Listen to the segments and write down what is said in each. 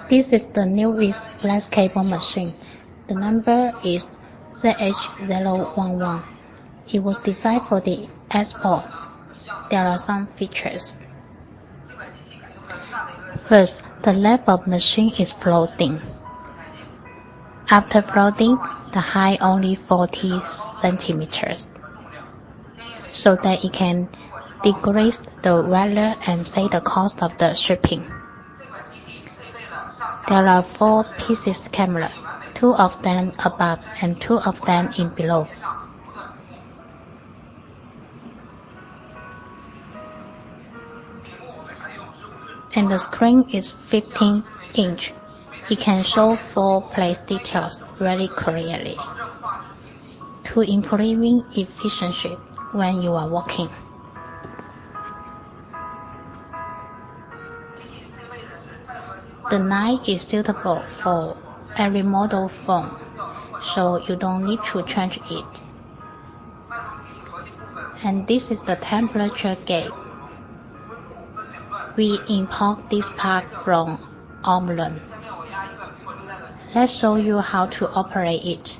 This is the newest flash cable machine. The number is ZH011. It was designed for the export. There are some features. First, the level of machine is floating. After floating, the height only 40 centimeters, so that it can decrease the value and save the cost of the shipping. There are 4 pieces camera, 2 of them above and 2 of them in below. And the screen is 15-inch. It can show 4 place details very clearly to improving efficiency when you are walking. The knife is suitable for every model phone, so you don't need to change it. And this is the temperature gauge. We import this part from Ireland. Let's show you how to operate it.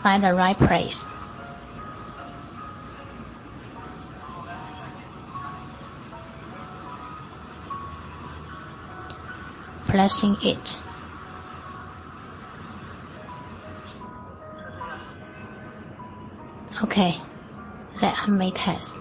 Find the right place. Pressing it. Okay, let me test.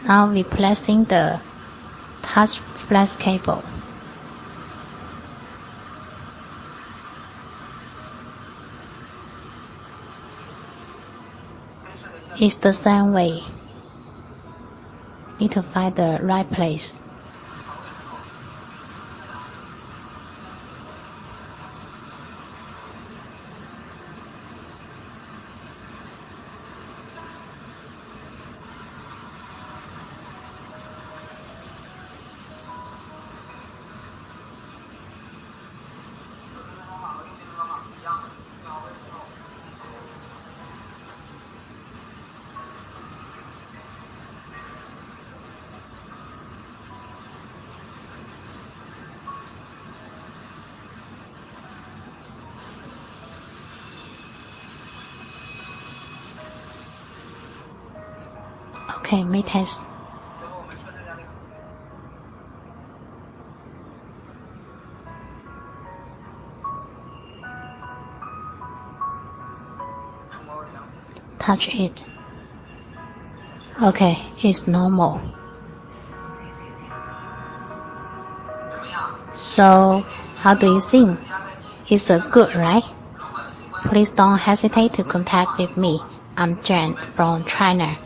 Now replacing the touch flash cable. It's the same way. Need to find the right place. Okay, may test. Touch it. Okay, it's normal. So, how do you think? It's a good, right? Please don't hesitate to contact with me. I'm Jen from China.